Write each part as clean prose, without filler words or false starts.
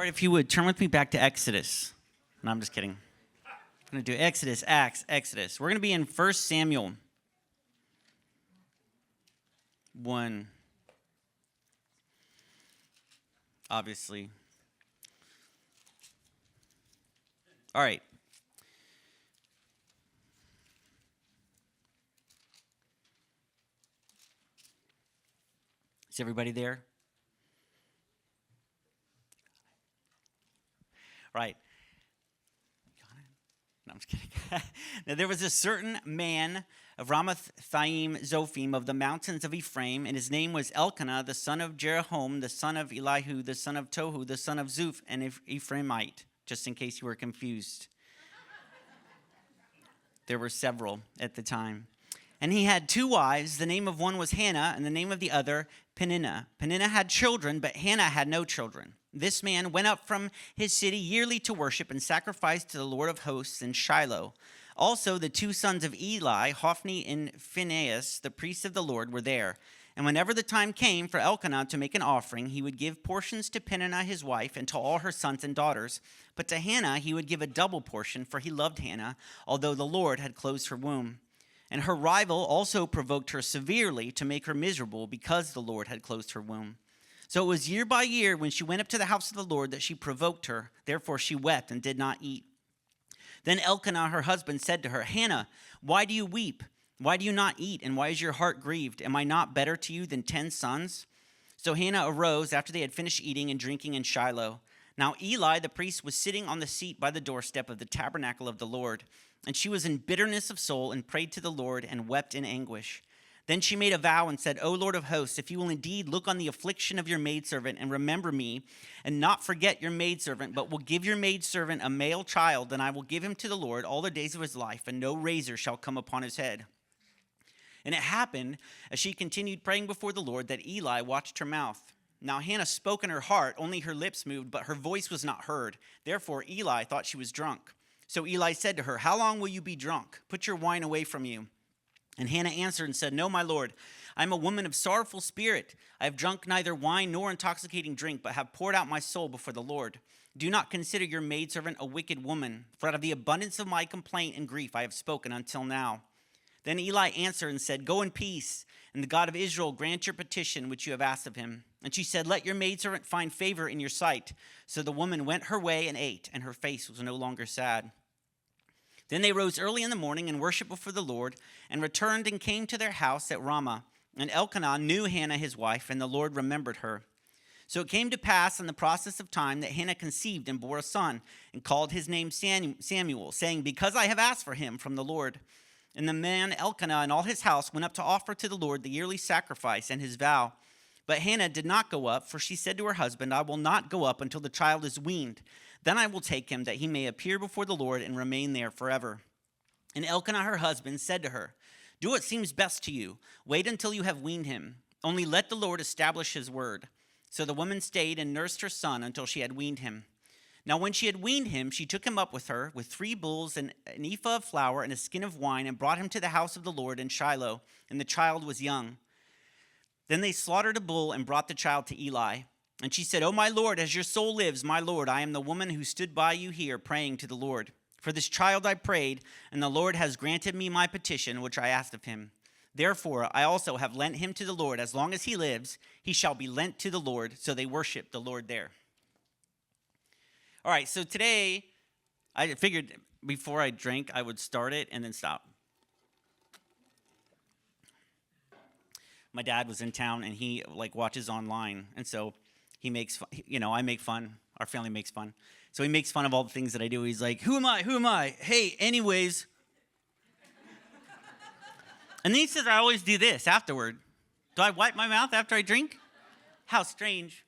right, if you would, turn with me back to Exodus. No, I'm just kidding. I'm going to do Exodus, Acts, Exodus. We're going to be in 1 Samuel 1. Obviously. All right. Is everybody there? Right. No, I'm just kidding. Now, there was a certain man of Ramathaim Zophim of the mountains of Ephraim, and his name was Elkanah, the son of Jeroham, the son of Elihu, the son of Tohu, the son of Zuph, and Ephraimite, just in case you were confused. There were several at the time. And he had two wives. The name of one was Hannah, and the name of the other Peninnah. Peninnah had children, but Hannah had no children. This man went up from his city yearly to worship and sacrifice to the Lord of hosts in Shiloh. Also, the two sons of Eli, Hophni and Phinehas, the priests of the Lord, were there. And whenever the time came for Elkanah to make an offering, he would give portions to Peninnah his wife and to all her sons and daughters. But to Hannah he would give a double portion, for he loved Hannah, although the Lord had closed her womb. And her rival also provoked her severely to make her miserable, because the Lord had closed her womb. So it was year by year when she went up to the house of the Lord that she provoked her. Therefore she wept and did not eat. Then Elkanah, her husband, said to her, Hannah, why do you weep? Why do you not eat? And why is your heart grieved? Am I not better to you than 10 sons? So Hannah arose after they had finished eating and drinking in Shiloh. Now Eli, the priest, was sitting on the seat by the doorstep of the tabernacle of the Lord. And she was in bitterness of soul and prayed to the Lord and wept in anguish. Then she made a vow and said, O Lord of hosts, if you will indeed look on the affliction of your maidservant and remember me, and not forget your maidservant, but will give your maidservant a male child, then I will give him to the Lord all the days of his life, and no razor shall come upon his head. And it happened, as she continued praying before the Lord, that Eli watched her mouth. Now Hannah spoke in her heart, only her lips moved, but her voice was not heard. Therefore Eli thought she was drunk. So Eli said to her, How long will you be drunk? Put your wine away from you. And Hannah answered and said, No, my Lord, I am a woman of sorrowful spirit. I have drunk neither wine nor intoxicating drink, but have poured out my soul before the Lord. Do not consider your maidservant a wicked woman, for out of the abundance of my complaint and grief I have spoken until now. Then Eli answered and said, Go in peace, and the God of Israel grant your petition which you have asked of him. And she said, Let your maidservant find favor in your sight. So the woman went her way and ate, and her face was no longer sad. Then they rose early in the morning and worshipped before the Lord, and returned and came to their house at Ramah. And Elkanah knew Hannah his wife, and the Lord remembered her. So it came to pass in the process of time that Hannah conceived and bore a son, and called his name Samuel, saying, Because I have asked for him from the Lord. And the man Elkanah and all his house went up to offer to the Lord the yearly sacrifice and his vow. But Hannah did not go up, for she said to her husband, I will not go up until the child is weaned. Then I will take him, that he may appear before the Lord and remain there forever. And Elkanah her husband said to her, Do what seems best to you. Wait until you have weaned him. Only let the Lord establish his word. So the woman stayed and nursed her son until she had weaned him. Now when she had weaned him, she took him up with her, with 3 bulls and an ephah of flour and a skin of wine, and brought him to the house of the Lord in Shiloh, and the child was young. Then they slaughtered a bull and brought the child to Eli. And she said, O my Lord, as your soul lives, my Lord, I am the woman who stood by you here praying to the Lord. For this child I prayed, and the Lord has granted me my petition, which I asked of him. Therefore I also have lent him to the Lord. As long as he lives, he shall be lent to the Lord. So they worship the Lord there. All right, so today, I figured before I drank, I would start it and then stop. My dad was in town, and he watches online, and so he makes fun. I make fun. Our family makes fun. So he makes fun of all the things that I do. He's like, Who am I? Who am I? Hey, anyways. And then he says I always do this afterward. Do I wipe my mouth after I drink? How strange.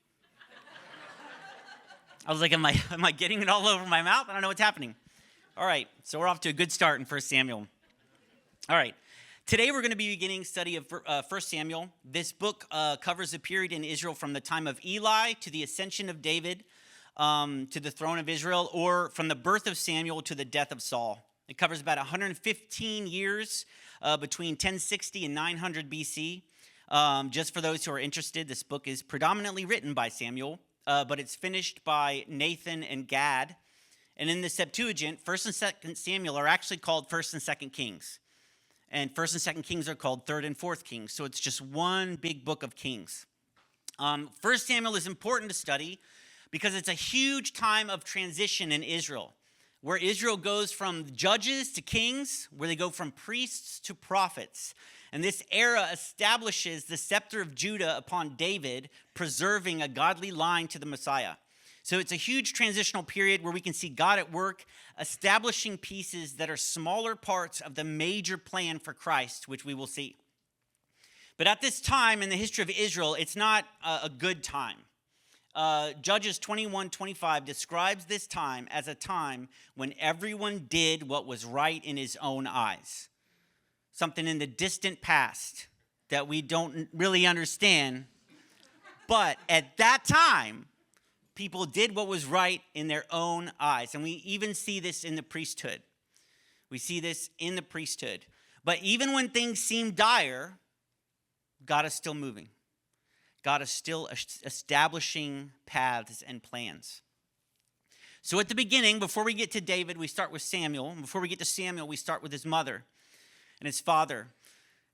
I was like, am I getting it all over my mouth? I don't know what's happening. All right, so we're off to a good start in 1 Samuel. All right, today we're going to be beginning study of 1 Samuel. This book covers a period in Israel from the time of Eli to the ascension of David to the throne of Israel, or from the birth of Samuel to the death of Saul. It covers about 115 years between 1060 and 900 BC. Just for those who are interested, this book is predominantly written by Samuel. but it's finished by Nathan and Gad. And in the Septuagint, 1st and 2nd Samuel are actually called 1st and 2nd Kings. And 1st and 2nd Kings are called 3rd and 4th Kings. So it's just one big book of Kings. 1st Samuel is important to study because it's a huge time of transition in Israel, where Israel goes from judges to kings, where they go from priests to prophets. And this era establishes the scepter of Judah upon David, preserving a godly line to the Messiah. So it's a huge transitional period where we can see God at work, establishing pieces that are smaller parts of the major plan for Christ, which we will see. But at this time in the history of Israel, it's not a good time. Judges 21:25 describes this time as a time when everyone did what was right in his own eyes. Something in the distant past that we don't really understand. But at that time, people did what was right in their own eyes. And we even see this in the priesthood. We see this in the priesthood. But even when things seem dire, God is still moving. God is still establishing paths and plans. So at the beginning, before we get to David, we start with Samuel. And before we get to Samuel, we start with his mother and his father.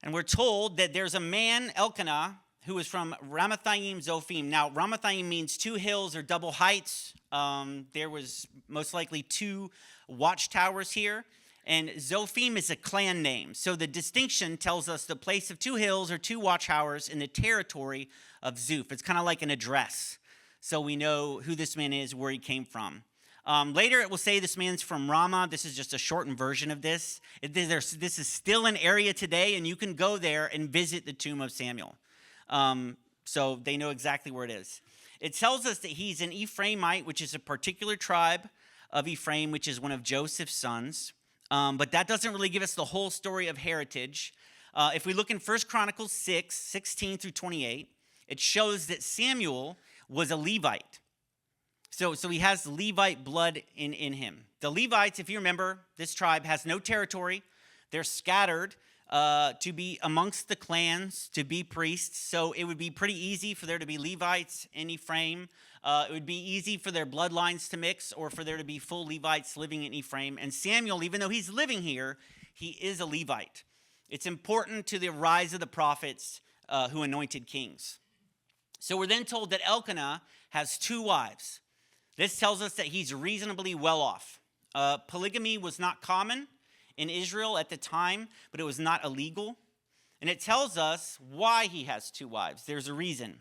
And we're told that there's a man, Elkanah, who was from Ramathaim Zophim. Now, Ramathaim means two hills or double heights. There was most likely two watchtowers here. And Zophim is a clan name. So the distinction tells us the place of two hills or two watchtowers in the territory of Zuph. It's kind of like an address. So we know who this man is, where he came from. Later it will say this man's from Ramah. This is just a shortened version of this. This is still an area today, and you can go there and visit the tomb of Samuel. So they know exactly where it is. It tells us that he's an Ephraimite, which is a particular tribe of Ephraim, which is one of Joseph's sons. But that doesn't really give us the whole story of heritage. If we look in 1 Chronicles 6:16 through 28, it shows that Samuel was a Levite. So he has Levite blood in him. The Levites, if you remember, this tribe has no territory. They're scattered to be amongst the clans, to be priests. So it would be pretty easy for there to be Levites in Ephraim. It would be easy for their bloodlines to mix or for there to be full Levites living in Ephraim. And Samuel, even though he's living here, he is a Levite. It's important to the rise of the prophets who anointed kings. So we're then told that Elkanah has two wives. This tells us that he's reasonably well off. Polygamy was not common in Israel at the time, but it was not illegal. And it tells us why he has two wives. There's a reason.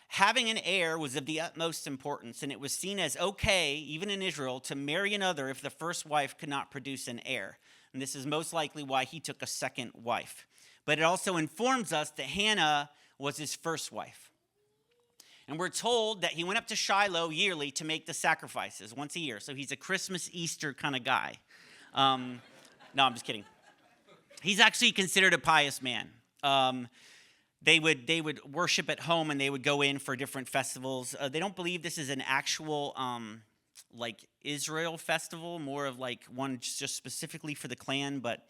Having an heir was of the utmost importance, and it was seen as okay, even in Israel, to marry another if the first wife could not produce an heir. And this is most likely why he took a second wife. But it also informs us that Hannah was his first wife. And we're told that he went up to Shiloh yearly to make the sacrifices once a year. So he's a Christmas, Easter kind of guy. No, I'm just kidding. He's actually considered a pious man. They would worship at home, and they would go in for different festivals. They don't believe this is an actual like Israel festival, more of like one just specifically for the clan, but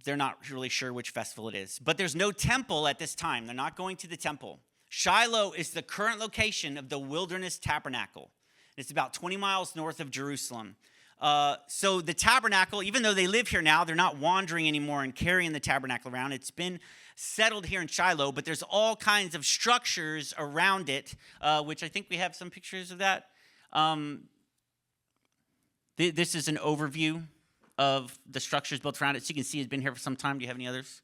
they're not really sure which festival it is. But there's no temple at this time. They're not going to the temple. Shiloh is the current location of the Wilderness Tabernacle. It's about 20 miles north of Jerusalem. So the tabernacle, even though they live here now, they're not wandering anymore and carrying the tabernacle around. It's been settled here in Shiloh, but there's all kinds of structures around it, which I think we have some pictures of that. This is an overview of the structures built around it. So you can see it's been here for some time. Do you have any others?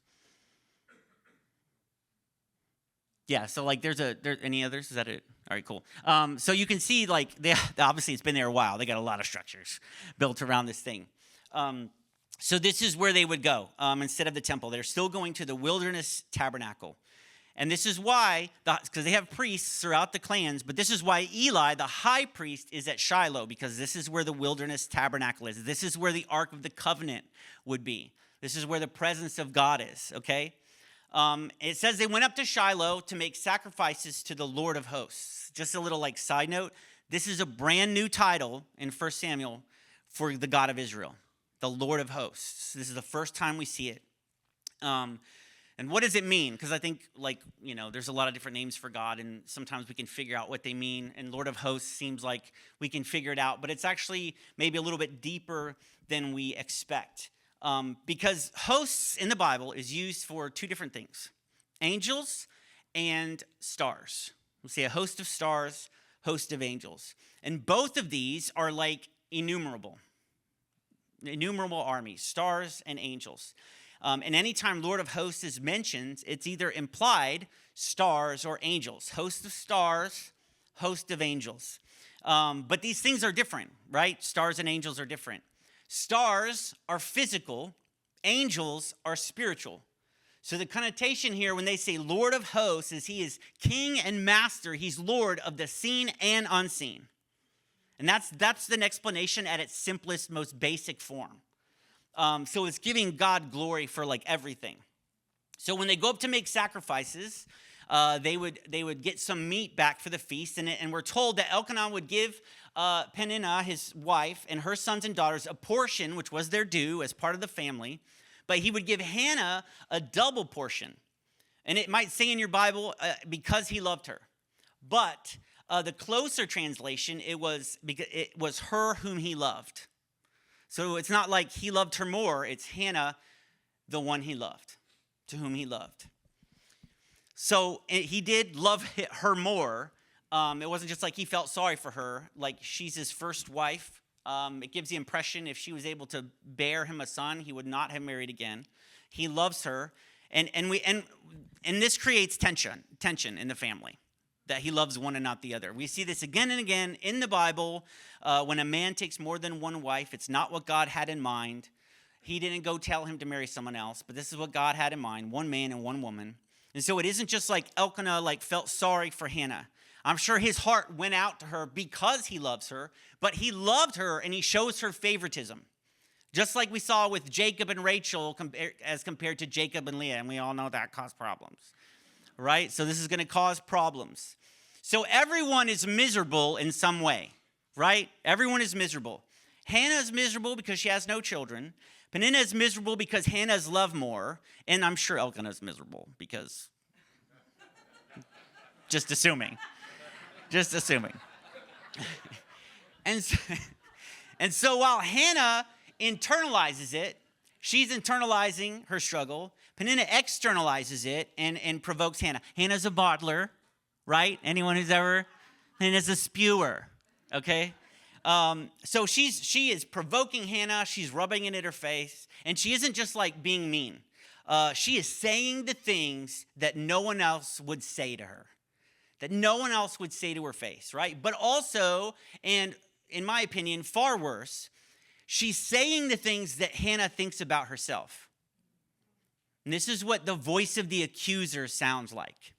Yeah, so like there's any others? Is that it? All right, cool. So you can see like obviously it's been there a while. They got a lot of structures built around this thing. So this is where they would go instead of the temple. They're still going to the Wilderness Tabernacle. And this is why, because they have priests throughout the clans, but this is why Eli, the high priest, is at Shiloh, because this is where the Wilderness Tabernacle is. This is where the Ark of the Covenant would be. This is where the presence of God is, okay? It says they went up to Shiloh to make sacrifices to the Lord of hosts. Just a little like side note, this is a brand new title in 1 Samuel for the God of Israel, the Lord of hosts. This is the first time we see it. And what does it mean? Because I think, there's a lot of different names for God, and sometimes we can figure out what they mean. And Lord of Hosts seems like we can figure it out, but it's actually maybe a little bit deeper than we expect. Because hosts in the Bible is used for two different things: angels and stars. We'll see a host of stars, host of angels. And both of these are like innumerable armies, stars and angels. And anytime Lord of Hosts is mentioned, it's either implied stars or angels. Host of stars, host of angels. But these things are different, right? Stars and angels are different. Stars are physical. Angels are spiritual. So the connotation here when they say Lord of Hosts is he is king and master. He's Lord of the seen and unseen. And that's an explanation at its simplest, most basic form. So it's giving God glory for like everything. So when they go up to make sacrifices, they would get some meat back for the feast. And we're told that Elkanah would give Peninnah, his wife, and her sons and daughters a portion, which was their due as part of the family. But he would give Hannah a double portion. And it might say in your Bible, because he loved her. But the closer translation, it was her whom he loved. So it's not like he loved her more. It's Hannah, the one he loved, to whom he loved. So he did love her more. It wasn't just like he felt sorry for her. Like she's his first wife. It gives the impression if she was able to bear him a son, he would not have married again. He loves her. And this creates tension in the family, that he loves one and not the other. We see this again and again in the Bible. When a man takes more than one wife, it's not what God had in mind. He didn't go tell him to marry someone else, but this is what God had in mind, one man and one woman. And so it isn't just like Elkanah felt sorry for Hannah. I'm sure his heart went out to her because he loves her, but he loved her and he shows her favoritism. Just like we saw with Jacob and Rachel as compared to Jacob and Leah, and we all know that caused problems. Right? So this is going to cause problems. So everyone is miserable in some way, right? Everyone is miserable. Hannah is miserable because she has no children. Peninnah is miserable because Hannah's loved more. And I'm sure Elkanah is miserable because, just assuming. And so while Hannah internalizes it, she's internalizing her struggle. Peninnah externalizes it and provokes Hannah. Hannah's a bottler, right? Anyone who's ever? Hannah's a spewer, okay? So she is provoking Hannah. She's rubbing it in her face. And she isn't just like being mean. She is saying the things that no one else would say to her, that no one else would say to her face, right? But also, and in my opinion, far worse, she's saying the things that Hannah thinks about herself. And this is what the voice of the accuser sounds like.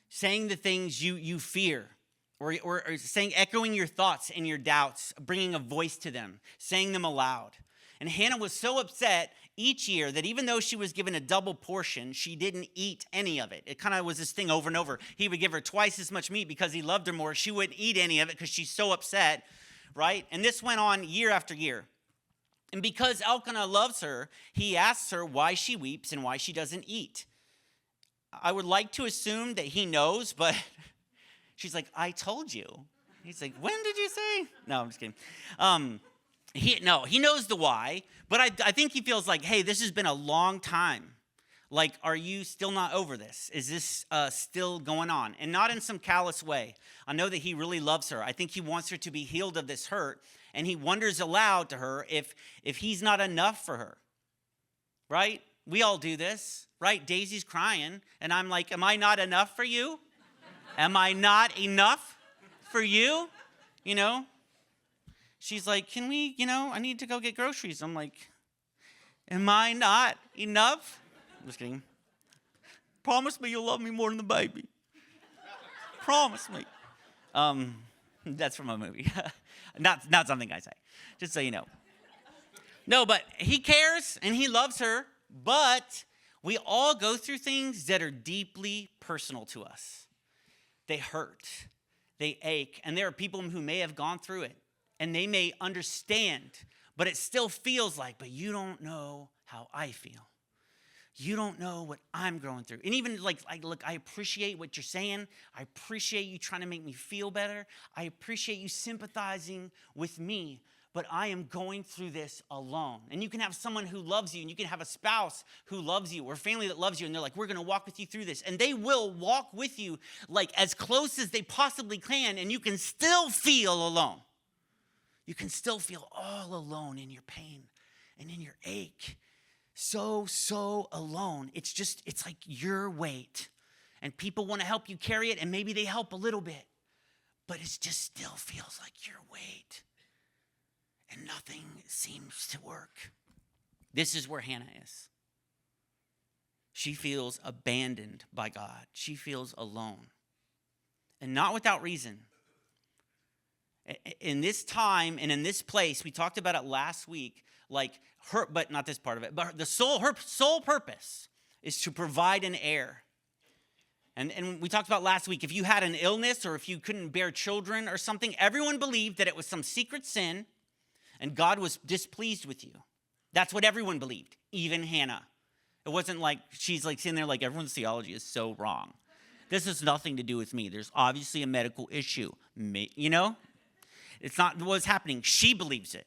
Saying the things you fear, or echoing your thoughts and your doubts, bringing a voice to them, saying them aloud. And Hannah was so upset each year that even though she was given a double portion, she didn't eat any of it. It kind of was this thing over and over. He would give her twice as much meat because he loved her more. She wouldn't eat any of it because she's so upset, right? And this went on year after year. And because Elkanah loves her, he asks her why she weeps and why she doesn't eat. I would like to assume that he knows, but she's like, I told you. He's like, when did you say? No, I'm just kidding. He knows the why, but I think he feels like, hey, this has been a long time. Like, are you still not over this? Is this still going on? And not in some callous way. I know that he really loves her. I think he wants her to be healed of this hurt, and he wonders aloud to her if he's not enough for her, right? We all do this, right? Daisy's crying, and I'm like, am I not enough for you? Am I not enough for you? You know? She's like, can we, I need to go get groceries. I'm like, am I not enough? I'm just kidding. Promise me you'll love me more than the baby. Promise me. That's from a movie. Not something I say, just so you know. No, but he cares and he loves her, but we all go through things that are deeply personal to us. They hurt, they ache, and there are people who may have gone through it, and they may understand, but it still feels like, but you don't know how I feel. You don't know what I'm going through. And even like, look, I appreciate what you're saying. I appreciate you trying to make me feel better. I appreciate you sympathizing with me. But I am going through this alone. And you can have someone who loves you, and you can have a spouse who loves you, or a family that loves you, and they're like, we're going to walk with you through this. And they will walk with you like as close as they possibly can, and you can still feel alone. You can still feel all alone in your pain and in your ache. So alone. It's like your weight. And people want to help you carry it, and maybe they help a little bit. But it just still feels like your weight. And nothing seems to work. This is where Hannah is. She feels abandoned by God. She feels alone. And not without reason. In this time and in this place, we talked about it last week, like her, but not this part of it, but her sole purpose is to provide an heir. And we talked about last week, if you had an illness or if you couldn't bear children or something, everyone believed that it was some secret sin and God was displeased with you. That's what everyone believed, even Hannah. It wasn't like she's like sitting there like everyone's theology is so wrong. This has nothing to do with me. There's obviously a medical issue. You know? It's not what's happening. She believes it.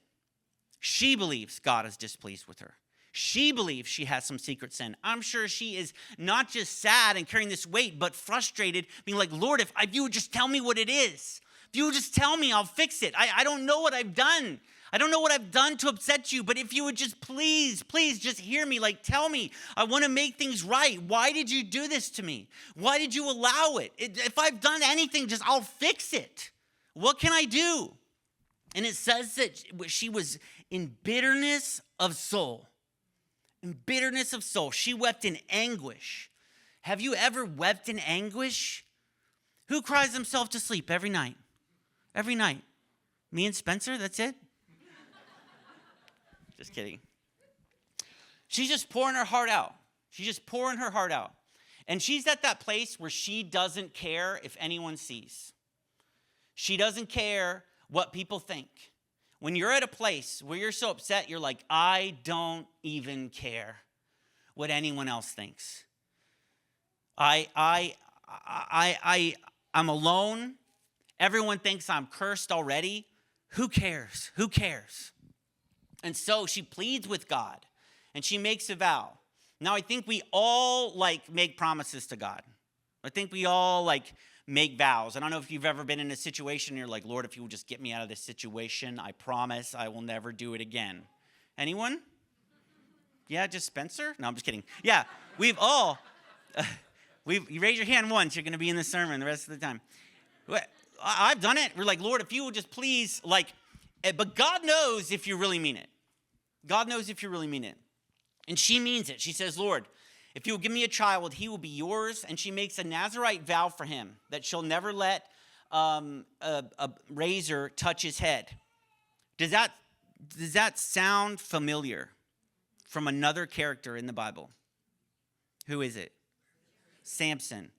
She believes God is displeased with her. She believes she has some secret sin. I'm sure she is not just sad and carrying this weight, but frustrated, being like, Lord, if you would just tell me what it is. If you would just tell me, I'll fix it. I don't know what I've done. I don't know what I've done to upset you, but if you would just please just hear me, like tell me, I want to make things right. Why did you do this to me? Why did you allow it? If I've done anything, I'll fix it. What can I do? And it says that she was in bitterness of soul. In bitterness of soul. She wept in anguish. Have you ever wept in anguish? Who cries himself to sleep every night? Every night. Me and Spencer, that's it? Just kidding. She's just pouring her heart out. She's just pouring her heart out. And she's at that place where she doesn't care if anyone sees. She doesn't care what people think. When you're at a place where you're so upset, you're like, I don't even care what anyone else thinks. I'm alone. Everyone thinks I'm cursed already. Who cares? Who cares? And so she pleads with God and she makes a vow. Now, I think we all make promises to God. I think we all make vows. I don't know if you've ever been in a situation and you're like, Lord, if you will just get me out of this situation, I promise I will never do it again. Anyone? Yeah, just Spencer? No, I'm just kidding. Yeah, we've all, you raise your hand once, you're going to be in the sermon the rest of the time. I've done it. We're like, Lord, if you will just please, but God knows if you really mean it. God knows if you really mean it. And she means it. She says, Lord, if you will give me a child, he will be yours. And she makes a Nazirite vow for him that she'll never let a razor touch his head. Does that sound familiar from another character in the Bible? Who is it? Samson.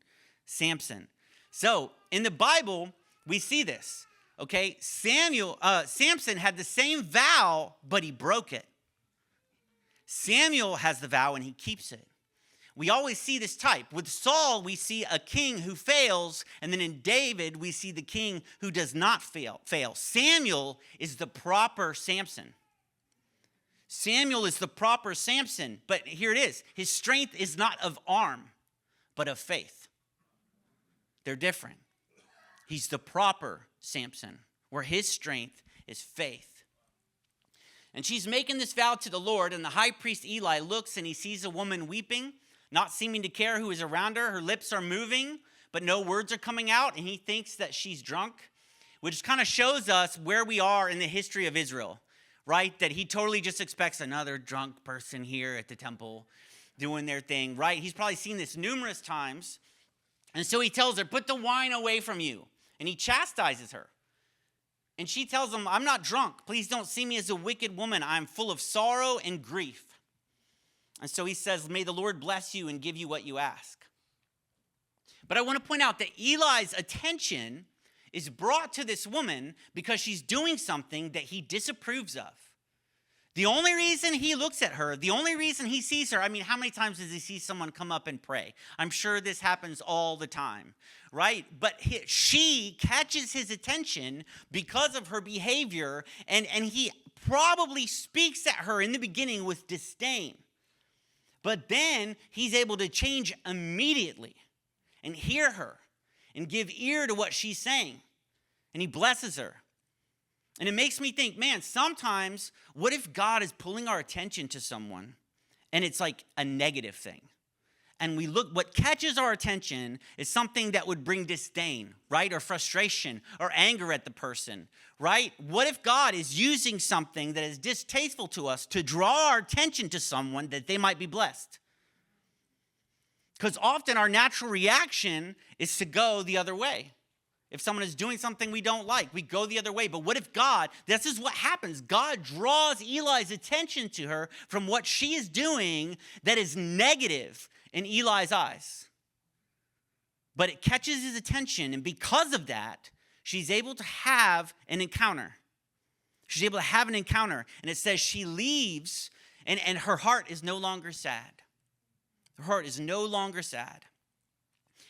So in the Bible, we see this. Okay, Samson had the same vow, but he broke it. Samuel has the vow and he keeps it. We always see this type. With Saul, we see a king who fails, and then in David, we see the king who does not fail. Samuel is the proper Samson. Samuel is the proper Samson, but here it is. His strength is not of arm, but of faith. They're different. He's the proper Samson, where his strength is faith. And she's making this vow to the Lord, and the high priest Eli looks and he sees a woman weeping, not seeming to care who is around her. Her lips are moving, but no words are coming out, and he thinks that she's drunk, which kind of shows us where we are in the history of Israel, right? That he totally just expects another drunk person here at the temple doing their thing, right? He's probably seen this numerous times. And so he tells her, put the wine away from you. And he chastises her. And she tells him, I'm not drunk. Please don't see me as a wicked woman. I'm full of sorrow and grief. And so he says, may the Lord bless you and give you what you ask. But I want to point out that Eli's attention is brought to this woman because she's doing something that he disapproves of. The only reason he looks at her, the only reason he sees her, I mean, how many times does he see someone come up and pray? I'm sure this happens all the time, right? But she catches his attention because of her behavior, and he probably speaks at her in the beginning with disdain. But then he's able to change immediately and hear her and give ear to what she's saying. And he blesses her. And it makes me think, man, sometimes what if God is pulling our attention to someone and it's like a negative thing? And we look, what catches our attention is something that would bring disdain, right? Or frustration or anger at the person, right? What if God is using something that is distasteful to us to draw our attention to someone that they might be blessed? Because often our natural reaction is to go the other way. If someone is doing something we don't like, we go the other way. But what if God, this is what happens. God draws Eli's attention to her from what she is doing that is negative in Eli's eyes. But it catches his attention, and because of that, she's able to have an encounter. She's able to have an encounter, and it says she leaves, and her heart is no longer sad. Her heart is no longer sad.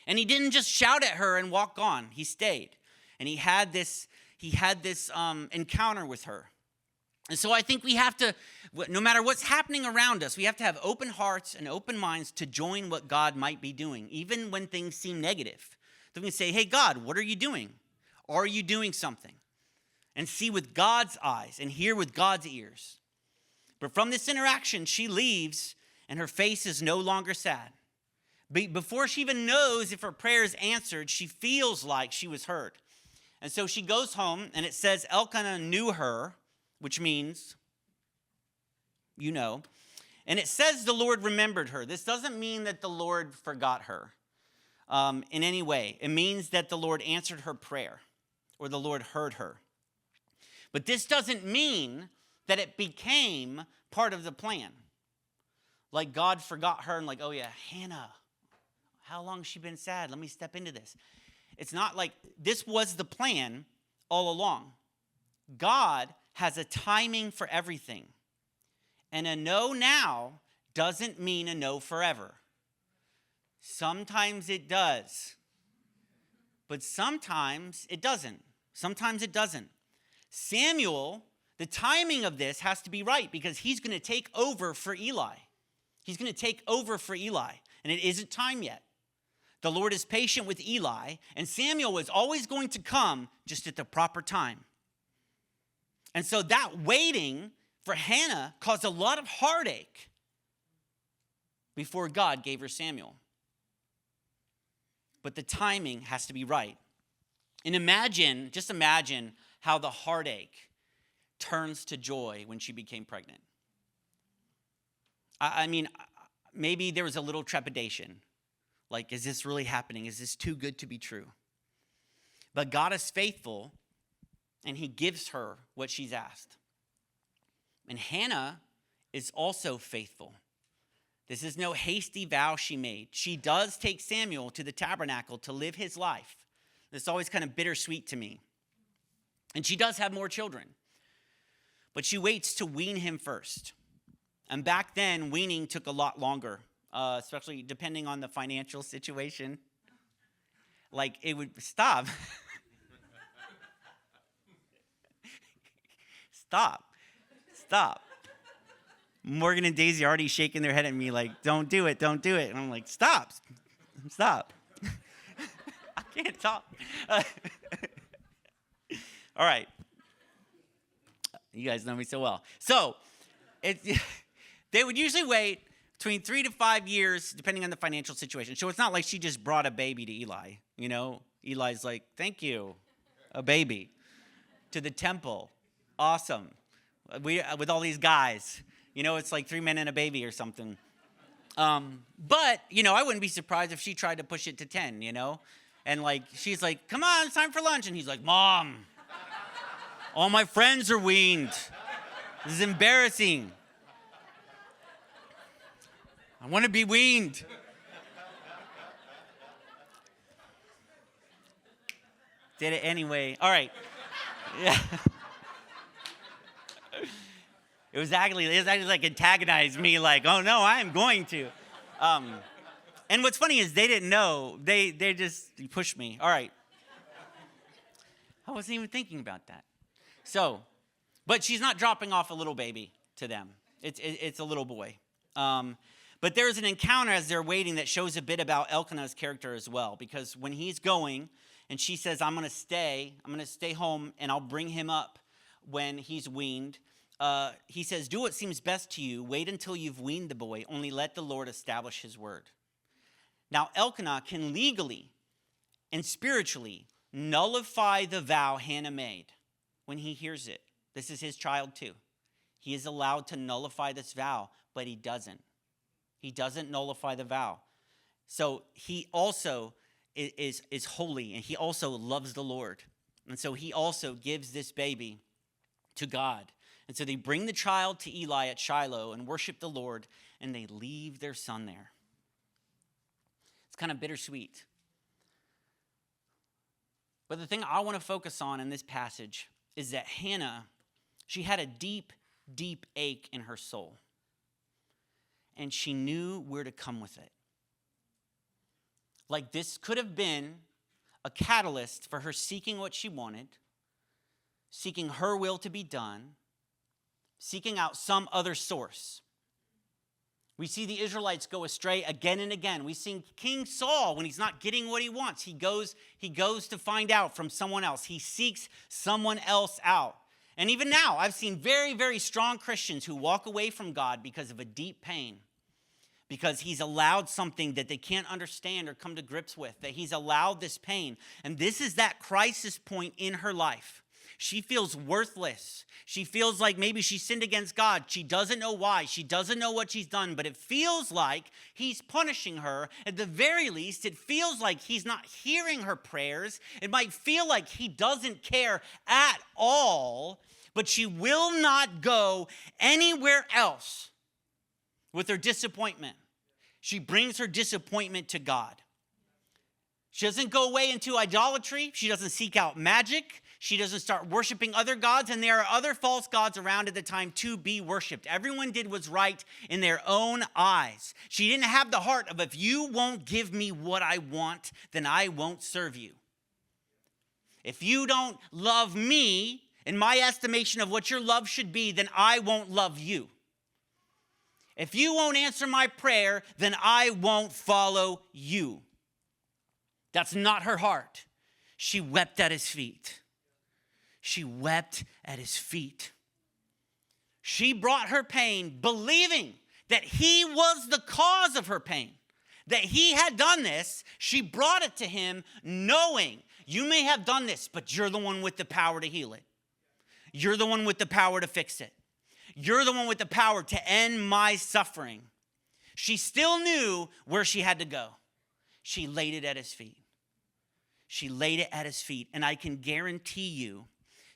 And he didn't just shout at her and walk on. He stayed. And he had this encounter with her. And so I think we have to, no matter what's happening around us, we have to have open hearts and open minds to join what God might be doing, even when things seem negative. So we can say, hey, God, what are you doing? Are you doing something? And see with God's eyes and hear with God's ears. But from this interaction, she leaves and her face is no longer sad. Before she even knows if her prayer is answered, she feels like she was heard. And so she goes home, and it says Elkanah knew her, which means, you know. And it says the Lord remembered her. This doesn't mean that the Lord forgot her in any way. It means that the Lord answered her prayer, or the Lord heard her. But this doesn't mean that it became part of the plan. Like God forgot her and like, oh yeah, Hannah. How long has she been sad? Let me step into this. It's not like this was the plan all along. God has a timing for everything. And a no now doesn't mean a no forever. Sometimes it does. But sometimes it doesn't. Sometimes it doesn't. Samuel, the timing of this has to be right because he's going to take over for Eli. He's going to take over for Eli. And it isn't time yet. The Lord is patient with Eli, and Samuel was always going to come just at the proper time. And so that waiting for Hannah caused a lot of heartache before God gave her Samuel. But the timing has to be right. And just imagine how the heartache turns to joy when she became pregnant. I mean, maybe there was a little trepidation. Like, is this really happening? Is this too good to be true? But God is faithful, and he gives her what she's asked. And Hannah is also faithful. This is no hasty vow she made. She does take Samuel to the tabernacle to live his life. This is always kind of bittersweet to me. And she does have more children. But she waits to wean him first. And back then, weaning took a lot longer. Especially depending on the financial situation. Like, it would stop. Stop. Morgan and Daisy are already shaking their head at me like, don't do it. And I'm like, stop. I can't talk. All right. You guys know me so well. So, they would usually wait between 3 to 5 years, depending on the financial situation. So it's not like she just brought a baby to Eli, you know? Eli's like, thank you, a baby, to the temple. Awesome. With all these guys. You know, it's like 3 men and a baby or something. But, you know, I wouldn't be surprised if she tried to push it to 10, you know? And, like, she's like, come on, it's time for lunch. And he's like, Mom, all my friends are weaned. This is embarrassing. I want to be weaned. Did it anyway. All right. Yeah. It was actually like antagonized me, like, oh no, I am going to. And what's funny is they didn't know. They just pushed me. All right. I wasn't even thinking about that. So, but she's not dropping off a little baby to them. It's a little boy. But there's an encounter as they're waiting that shows a bit about Elkanah's character as well. Because when he's going and she says, I'm going to stay home and I'll bring him up when he's weaned. He says, do what seems best to you. Wait until you've weaned the boy. Only let the Lord establish his word. Now, Elkanah can legally and spiritually nullify the vow Hannah made when he hears it. This is his child too. He is allowed to nullify this vow, but he doesn't. He doesn't nullify the vow. So he also is holy, and he also loves the Lord. And so he also gives this baby to God. And so they bring the child to Eli at Shiloh and worship the Lord, and they leave their son there. It's kind of bittersweet. But the thing I want to focus on in this passage is that Hannah, she had a deep, deep ache in her soul. And she knew where to come with it. Like this could have been a catalyst for her seeking what she wanted, seeking her will to be done, seeking out some other source. We see the Israelites go astray again and again. We see King Saul, when he's not getting what he wants, he goes to find out from someone else. He seeks someone else out. And even now, I've seen very, very strong Christians who walk away from God because of a deep pain, because he's allowed something that they can't understand or come to grips with, that he's allowed this pain. And this is that crisis point in her life. She feels worthless. She feels like maybe she sinned against God. She doesn't know why. She doesn't know what she's done, but it feels like he's punishing her. At the very least, it feels like he's not hearing her prayers. It might feel like he doesn't care at all, but she will not go anywhere else with her disappointment. She brings her disappointment to God. She doesn't go away into idolatry. She doesn't seek out magic. She doesn't start worshiping other gods, and there are other false gods around at the time to be worshiped. Everyone did what's right in their own eyes. She didn't have the heart of, if you won't give me what I want, then I won't serve you. If you don't love me in my estimation of what your love should be, then I won't love you. If you won't answer my prayer, then I won't follow you. That's not her heart. She wept at his feet. She wept at his feet. She brought her pain, believing that he was the cause of her pain, that he had done this. She brought it to him, knowing, you may have done this, but you're the one with the power to heal it. You're the one with the power to fix it. You're the one with the power to end my suffering. She still knew where she had to go. She laid it at his feet. She laid it at his feet, and I can guarantee you,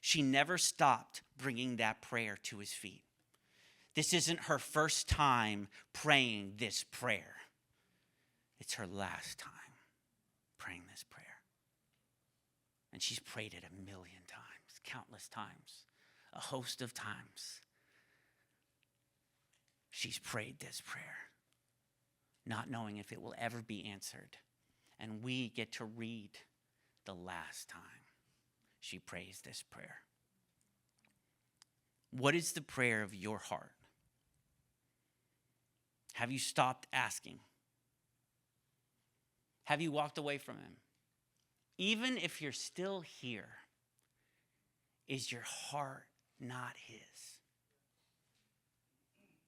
she never stopped bringing that prayer to his feet. This isn't her first time praying this prayer. It's her last time praying this prayer. And she's prayed it 1,000,000 times, countless times, a host of times. She's prayed this prayer, not knowing if it will ever be answered. And we get to read the last time she prays this prayer. What is the prayer of your heart? Have you stopped asking? Have you walked away from him? Even if you're still here, is your heart not his?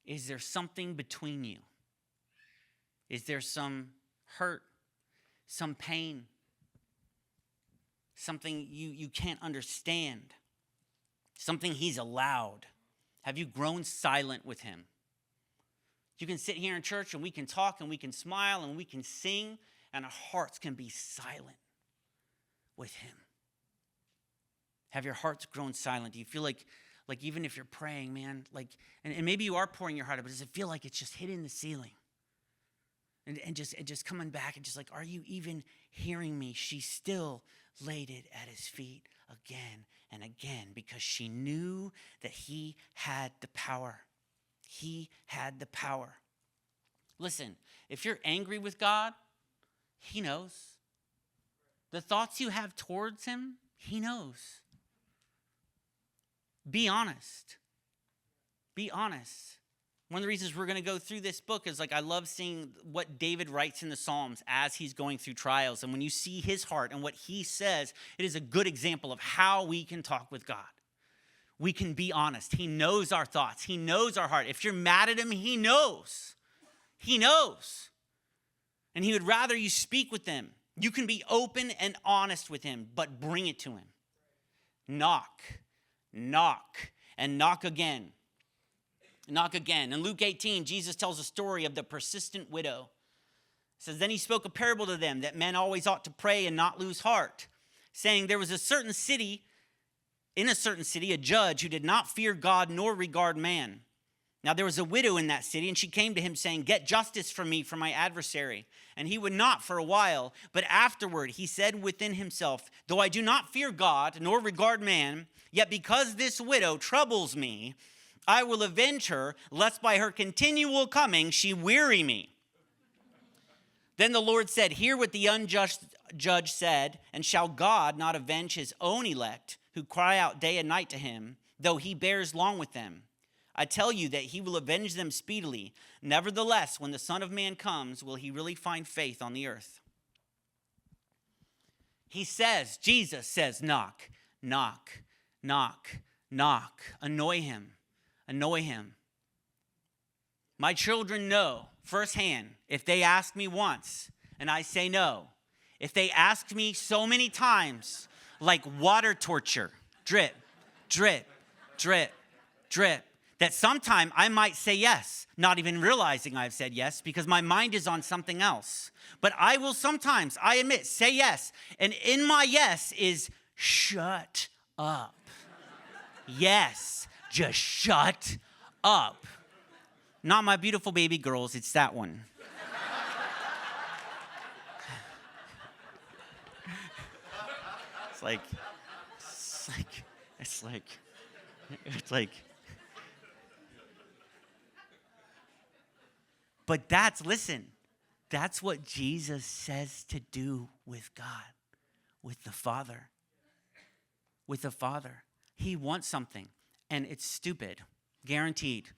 Is there something between you? Is there some hurt, some pain, something you can't understand, something he's allowed? Have you grown silent with him? You can sit here in church and we can talk and we can smile and we can sing, and our hearts can be silent with him. Have your hearts grown silent? Do you feel like even if you're praying, man, and maybe you are pouring your heart out, but does it feel like it's just hitting the ceiling? And just coming back and just like, are you even hearing me? She still laid it at his feet. again and again because she knew that he had the power. He had the power. Listen, if you're angry with God, he knows. The thoughts you have towards him, he knows. Be honest. Be honest. One of the reasons we're going to go through this book is I love seeing what David writes in the Psalms as he's going through trials. And when you see his heart and what he says, it is a good example of how we can talk with God. We can be honest. He knows our thoughts. He knows our heart. If you're mad at him, he knows. He knows. And he would rather you speak with him. You can be open and honest with him, but bring it to him. Knock, and knock again. Knock again. In Luke 18, Jesus tells a story of the persistent widow. It says, then he spoke a parable to them that men always ought to pray and not lose heart, saying there was in a certain city, a judge who did not fear God nor regard man. Now there was a widow in that city, and she came to him saying, get justice for me from my adversary. And he would not for a while, but afterward he said within himself, though I do not fear God nor regard man, yet because this widow troubles me, I will avenge her, lest by her continual coming she weary me. Then the Lord said, hear what the unjust judge said, and shall God not avenge his own elect, who cry out day and night to him, though he bears long with them? I tell you that he will avenge them speedily. Nevertheless, when the Son of Man comes, will he really find faith on the earth? Jesus says, knock, knock, knock, knock. Annoy him. Annoy him. My children know firsthand if they ask me once and I say no. If they ask me so many times, like water torture, drip, drip, drip, drip, that sometime I might say yes, not even realizing I've said yes because my mind is on something else. But I will sometimes, I admit, say yes. And in my yes is shut up. Yes. Just shut up. Not my beautiful baby girls, it's that one. It's like. But that's what Jesus says to do with God, with the Father. With the Father. He wants something. And it's stupid, guaranteed.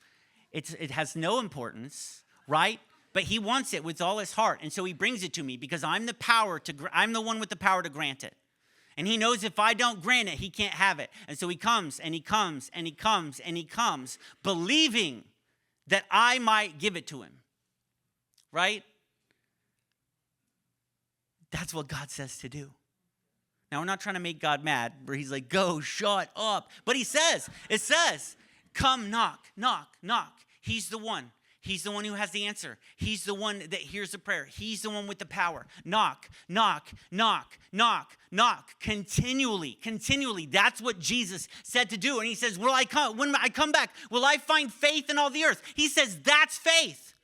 It has no importance, right? But he wants it with all his heart. And so he brings it to me because I'm the one with the power to grant it. And he knows if I don't grant it, he can't have it. And so he comes and he comes and he comes and he comes, believing that I might give it to him, right? That's what God says to do. Now, we're not trying to make God mad, where he's like, go, shut up. But it says, come knock, knock, knock. He's the one. He's the one who has the answer. He's the one that hears the prayer. He's the one with the power. Knock, knock, knock, knock, knock. Continually. That's what Jesus said to do. And he says, when I come back, will I find faith in all the earth? He says, that's faith.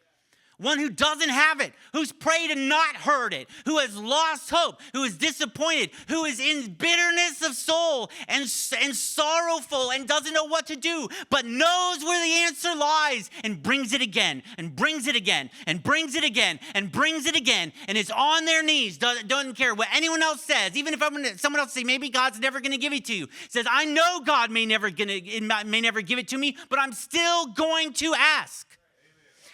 One who doesn't have it, who's prayed and not heard it, who has lost hope, who is disappointed, who is in bitterness of soul and sorrowful and doesn't know what to do, but knows where the answer lies and brings it again and brings it again and brings it again and brings it again and is on their knees, doesn't care what anyone else says, even if someone else say maybe God's never going to give it to you, says I know God may never give it to me, but I'm still going to ask.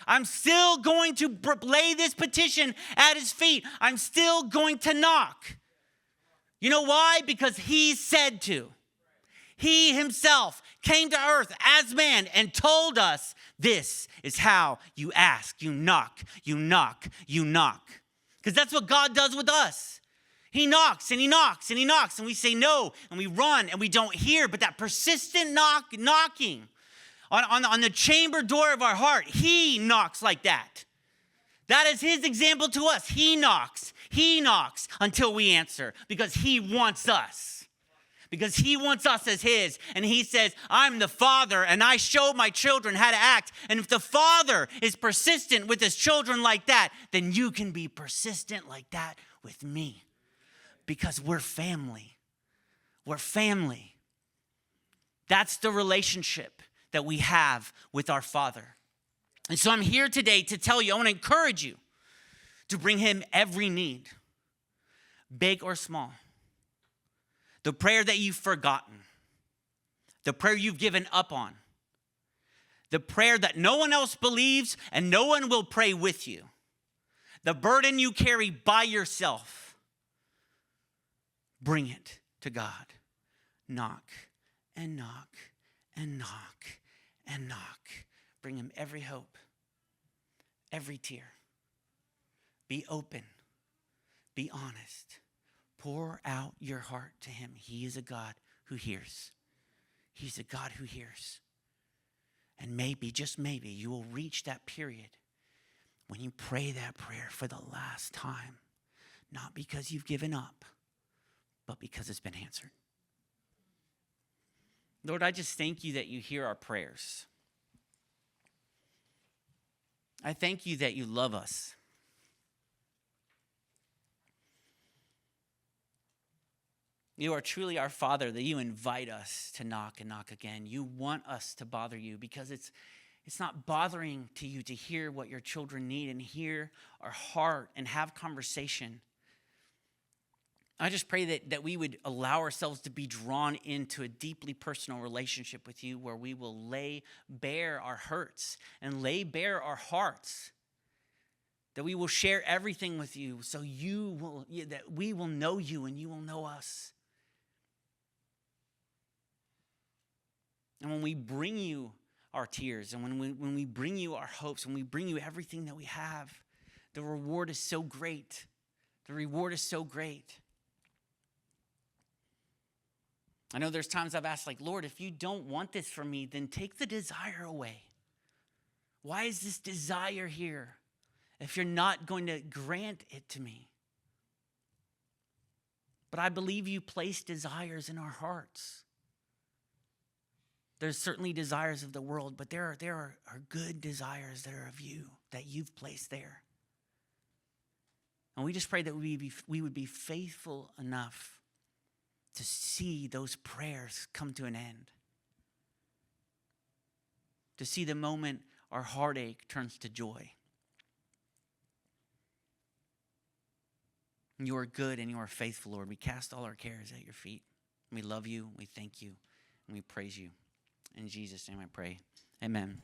I'm still going to lay this petition at his feet. I'm still going to knock. You know why? Because he said to. He himself came to earth as man and told us this is how you ask. You knock, you knock, you knock. Because that's what God does with us. He knocks and he knocks and he knocks and we say no and we run and we don't hear. But that persistent knocking on the chamber door of our heart, he knocks like that. That is his example to us. He knocks until we answer because he wants us. Because he wants us as his. And he says, I'm the father and I show my children how to act. And if the father is persistent with his children like that, then you can be persistent like that with me. Because we're family. We're family. That's the relationship that we have with our Father. And so I'm here today to tell you, I want to encourage you to bring him every need, big or small. The prayer that you've forgotten, the prayer you've given up on, the prayer that no one else believes and no one will pray with you, the burden you carry by yourself, bring it to God. Knock and knock and knock and knock. Bring him every hope, every tear. Be open. Be honest. Pour out your heart to him. He is a God who hears. He's a God who hears. And maybe, just maybe, you will reach that period when you pray that prayer for the last time. Not because you've given up, but because it's been answered. Lord, I just thank you that you hear our prayers. I thank you that you love us. You are truly our Father, that you invite us to knock and knock again. You want us to bother you because it's not bothering to you to hear what your children need and hear our heart and have conversation. I just pray that we would allow ourselves to be drawn into a deeply personal relationship with you where we will lay bare our hurts and lay bare our hearts. That we will share everything with you so that we will know you and you will know us. And when we bring you our tears and when we bring you our hopes, when we bring you everything that we have, the reward is so great. The reward is so great. I know there's times I've asked, like, Lord, if you don't want this from me, then take the desire away. Why is this desire here if you're not going to grant it to me? But I believe you place desires in our hearts. There's certainly desires of the world, but there are good desires that are of you, that you've placed there. And we just pray that we would be faithful enough to see those prayers come to an end. To see the moment our heartache turns to joy. You are good and you are faithful, Lord. We cast all our cares at your feet. We love you, we thank you, and we praise you. In Jesus' name I pray. Amen.